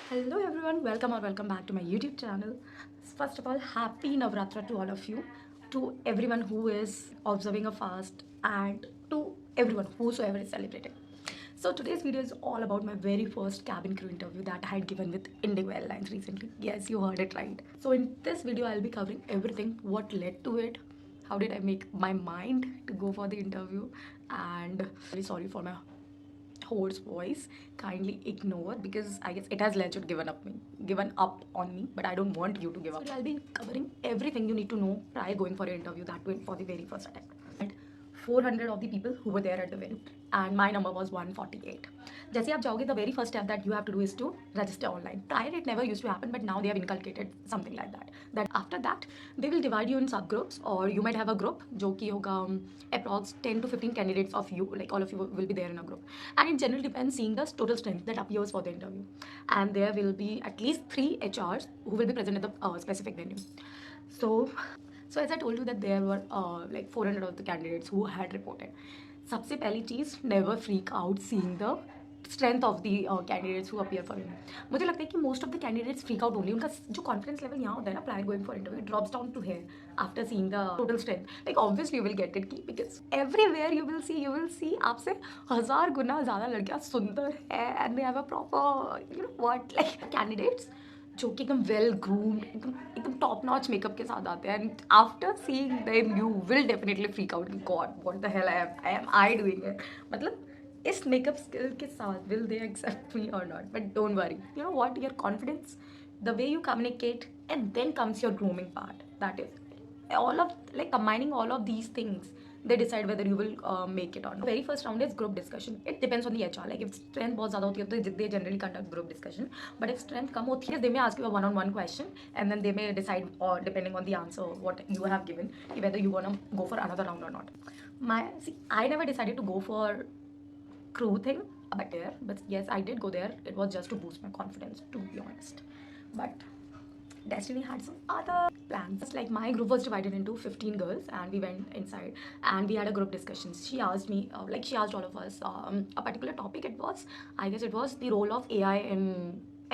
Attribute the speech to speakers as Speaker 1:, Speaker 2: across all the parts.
Speaker 1: Hello everyone, welcome or welcome back to my YouTube channel. First of all, happy Navratra to all of you, to everyone who is observing a fast, and to everyone whosoever is celebrating. So today's video is all about my very first cabin crew interview that I had given with Indigo Airlines recently. Yes, you heard it right. So in this video, I'll be covering everything, what led to it, how did I make my mind to go for the interview, and very sorry for my hoarse voice, kindly ignore because I guess it has legit given up on me, but I don't want you to give up. So I'll be covering everything you need to know prior going for an interview, that way for the very first attempt. And 400 of the people who were there at the venue, and my number was 148. जैसे आप जाओगे, the very first step that you have to do is to register online. Prior it never used to happen, but now they have inculcated something like that. That after that they will divide you in subgroups, or you might have a group जो कि होगा approx 10 to 15 candidates of you, like all of you will be there in a group, and it generally depends seeing the total strength that appears for the interview, and there will be at least 3 HRs who will be present at the specific venue. So as I told you that there were like 400 of the candidates who had reported. सबसे पहली चीज़, never freak out seeing the strength of the candidates who appear for interview. मुझे लगता है कि most of the candidates freak out only. उनका जो confidence level यहाँ होता है ना prior going for interview, drops down to here after seeing the total strength. Like obviously you will get it कि because everywhere you will see आपसे 1000 गुना ज़्यादा लड़कियाँ सुंदर है, and they have a proper what like candidates जो कि एकदम well groomed, एकदम टॉप नॉच मेकअप के साथ आते हैं, and after seeing them you will definitely freak out कि God what the hell I doing it. मतलब इस मेकअप स्किल के साथ will they accept me or not, but don't worry, you know what, your confidence, the way you communicate, and then comes your grooming part. That is all of like combining all of these things, they decide whether you will make it or not. Very first round is group discussion. It depends on the HR. Like if strength बहुत ज़्यादा होती है तो they generally conduct group discussion. But if strength कम होती है, they may ask you a one-on-one question, and then they may decide, or depending on the answer what you have given, whether you wanna go for another round or not. I never decided to go for crew thing, but yes, I did go there. It was just to boost my confidence, to be honest. But Destiny had some other plans. Like my group was divided into 15 girls, and we went inside and we had a group discussion. She asked me, she asked all of us a particular topic. I guess it was the role of AI in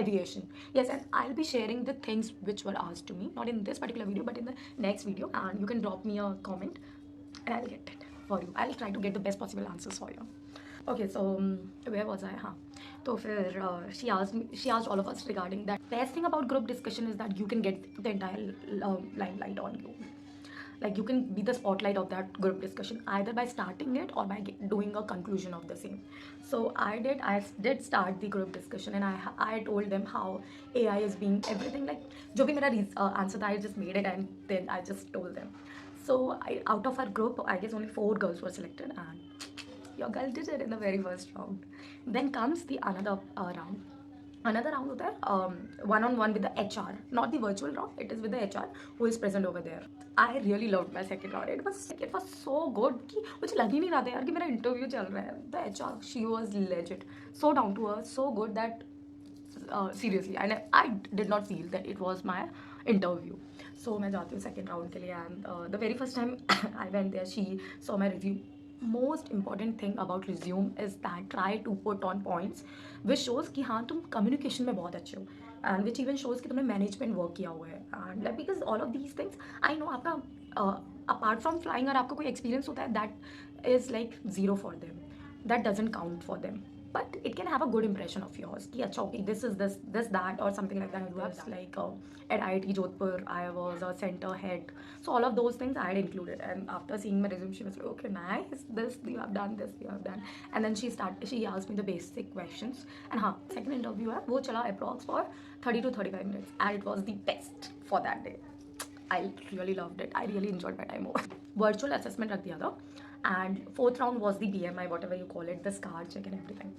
Speaker 1: aviation. Yes, and I'll be sharing the things which were asked to me, not in this particular video, but in the next video. And you can drop me a comment, and I'll get it for you. I'll try to get the best possible answers for you. Okay, so where was I? हाँ, तो फिर she asked all of us regarding that. Best thing about group discussion is that you can get the entire limelight on you. Like you can be the spotlight of that group discussion either by starting it or by doing a conclusion of the same. So I did start the group discussion, and I told them how AI is being everything. Like जो भी मेरा answer था, I just made it and then I just told them. So out of our group, I guess only 4 girls were selected, and your girl did it in the very first round. Then comes the another round. Another round होता है one-on-one with the HR, not the virtual round. It is with the HR who is present over there. I really loved my second round. It was so good कि मुझे लग ही नहीं रहा था यार कि मेरा इंटरव्यू चल रहा है. The HR, she was legit, so down to earth, so good that seriously, I did not feel that it was my interview. So मैं जाती हूँ second round के लिए, and the very first time I went there, she saw my resume. Most important thing about resume is that try to put on points which shows कि हाँ तुम communication में बहुत अच्छे हो, and which even shows कि तुमने management work किया हुआ है, and like because all of these things I know आपका apart from flying और आपका कोई experience होता है, that is like zero for them, that doesn't count for them, but it can have a good impression of yours कि अच्छा okay, this is this that or something like that. You have like at IIT Jodhpur I was a center head, so all of those things I had included, and after seeing my resume she was like, okay, nice, this you have done, this you have done, and then she asked me the basic questions. And हाँ, second interview है वो चला approx for 30 to 35 minutes, and it was the best for that day. I really loved it. I really enjoyed my time over. Virtual assessment रख दिया था, and fourth round was the BMI, whatever you call it, the scar check and everything.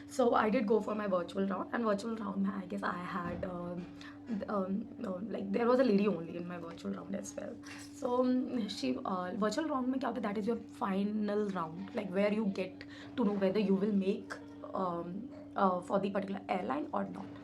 Speaker 1: So I did go for my virtual round, and virtual round I guess I had no, like there was a lady only in my virtual round as well. So she virtual round में क्या होता है, that is your final round, like where you get to know whether you will make for the particular airline or not.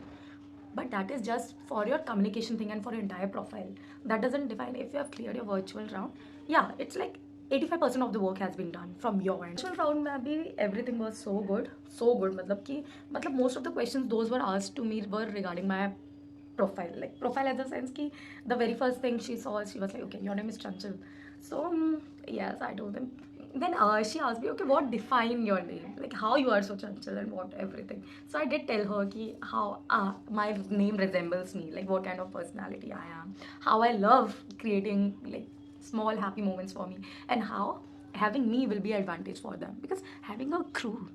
Speaker 1: But that is just for your communication thing and for your entire profile. That doesn't define if you have cleared your virtual round. Yeah, it's like 85% of the work has been done from your end. Initial round में भी everything was so good. मतलब most of the questions those were asked to me were regarding my profile, like profile in the sense ki the very first thing she saw, she was like, okay, your name is Chanchal. So yes, I told them. Then she asked me, okay, what define your name, like how you are so Chanchal and what everything. So I did tell her ki how my name resembles me, like what kind of personality I am, how I love creating like small happy moments for me, and how having me will be advantage for them, because having a crew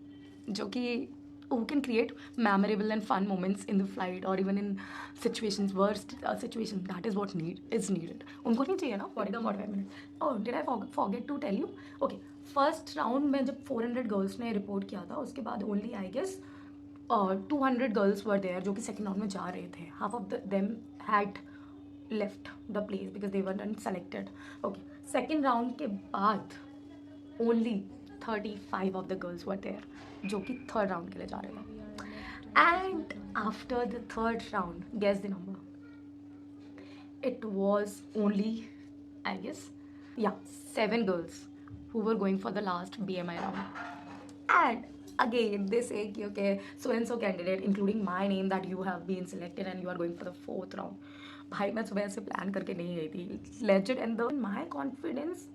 Speaker 1: जो कि who can create memorable and fun moments in the flight or even in situations, worst situations, that is what is needed. उनको नहीं चाहिए ना 45 minutes. Oh, did I forget to tell you? Okay, first round में जब 400 girls ने report किया था, उसके बाद only I guess 200 girls were there जो कि second round में जा रहे थे. Half of them had left the place because they weren't selected. Okay, second round के बाद only 35 of the girls were there जो कि third round के लिए जा रहे थे. And after the third round, guess the number. It was only, I guess, yeah, 7 girls who were going for the last BMI round. And again, they say, okay, so and so candidate, including my name, that you have been selected and you are going for the 4th round. भाई मैं सुबह से plan करके नहीं गई थी, legit, and then my confidence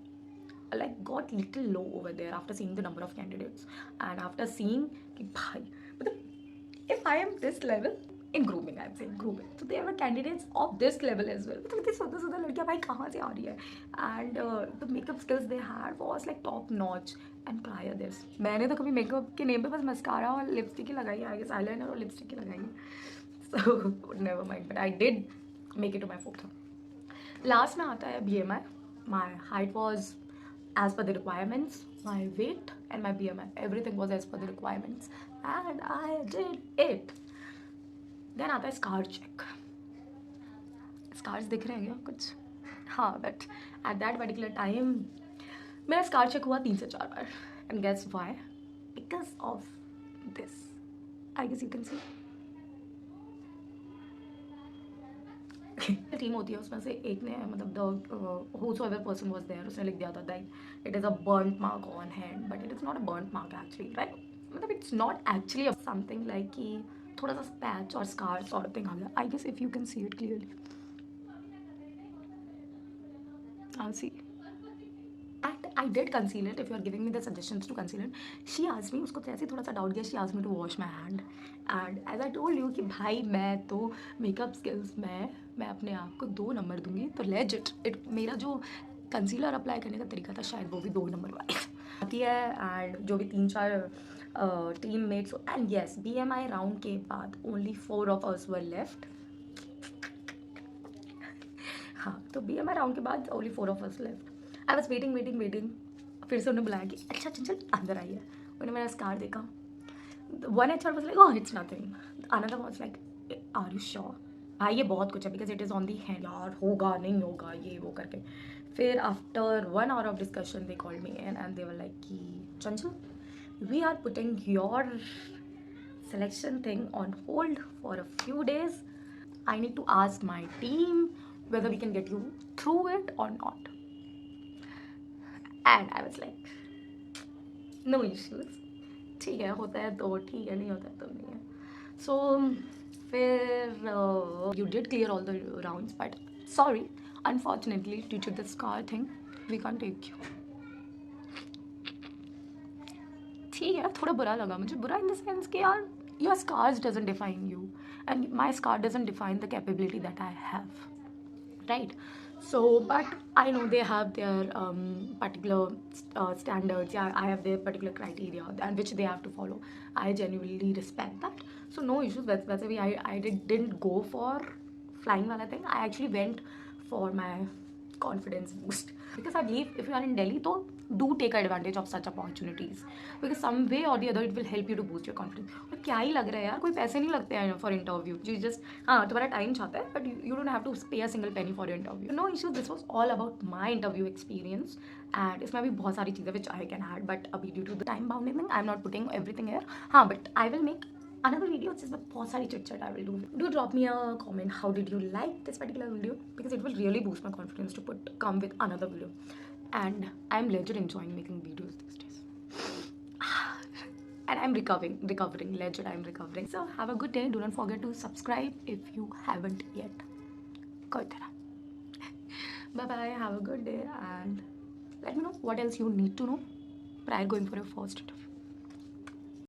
Speaker 1: like got little low over there after seeing the number of candidates and after seeing कि भाई मतलब if I am this level in grooming, I'm saying grooming, so there were candidates of this level as well. मतलब इतनी सुंदर लड़कियाँ भाई कहाँ से आ रही है, and the makeup skills they had was like top notch. And prior this, मैंने तो कभी makeup के नेम पे बस मस्कारा और लिपस्टिक ही लगाई है, I guess eyeliner और लिपस्टिक ही लगाई है, so never mind, but I did make it to my 4th round. Last में आता है BMI. My height was as per the requirements, my weight and my BMI, everything was as per the requirements, and I did it. Then आता है scar check. Scars दिख रहे हैं क्या कुछ? हाँ, but at that particular time मेरा scar check हुआ 3 से 4 बार, and guess why? Because of this. I guess you can see. Team होती है, उसमें से एक ने मतलब the whosoever person was there उसने लिख दिया था that it is a burnt mark on hand, but it is not a burnt mark actually, right? मतलब it's not actually something like कि थोड़ा सा patch or scar sort of thing आ गया. I guess if you can see it clearly, I'll see. And I did conceal it. If you are giving me the suggestions to conceal it, she asked me, उसको जैसे थोड़ा सा doubt गया, she asked me to wash my hand. And as I told you कि भाई मैं तो makeup skills में मैं अपने आप को 2 नंबर दूंगी, तो legit मेरा जो कंसीलर अप्लाई करने का तरीका था शायद वो भी 2 नंबर वाला आती है. एंड जो भी 3-4 team mates, and yes BMI round के बाद only 4 of us were left. हाँ, तो BMI राउंड के बाद only 4 of us left. I was waiting. फिर से उन्होंने बुलाया कि अच्छा चंचल अंदर आइए. उन्होंने मेरा स्कार देखा. One HR was like oh it's nothing. Another was like are you sure? भाई ये बहुत कुछ है because it is on the hand, यार होगा नहीं होगा ये वो करके. फिर after 1 hour of discussion they called me and they were like कि Chanchal we are putting your selection thing on hold for a few days. I need to ask my team whether we can get you through it or not. And I was like, no issues. ठीक है, होता है तो ठीक है, नहीं होता है तो नहीं है. So फिर you did clear all the rounds, but sorry, unfortunately due to the scar thing we can't take you. ठीक है, थोड़ा बुरा लगा मुझे. बुरा in the sense कि यार your scars doesn't define you and my scar doesn't define the capability that I have, right? So but I know they have their particular standards. Yeah, I have their particular criteria and which they have to follow. I genuinely respect that, so no issues. That's why I didn't go for flying wala thing. I actually went for my confidence boost, because I believe if you are in Delhi, so do take advantage of such opportunities, because some way or the other it will help you to boost your confidence. और क्या ही लग रहा है यार, कोई पैसे नहीं लगते हैं फॉर इंटरव्यू. यू जस्ट हाँ तुम्हारा टाइम चाहता है, but you don't have to pay a single penny for your interview. No issues. This was all about my interview experience, and इसमें भी बहुत सारी चीज़ें which I can add, but अभी due to the time bounding I am not putting everything here. हाँ, but I will make another video जिसमें बहुत सारी chit chat I will do. Do drop me a comment. How did you like this particular video? Because it will really boost my confidence to come with another video. and I'm legit enjoying making videos these days. And I'm recovering, legit, I'm recovering. So have a good day. Do not forget to subscribe if you haven't yet. Bye bye, have a good day, and let me know what else you need to know prior going for your first interview.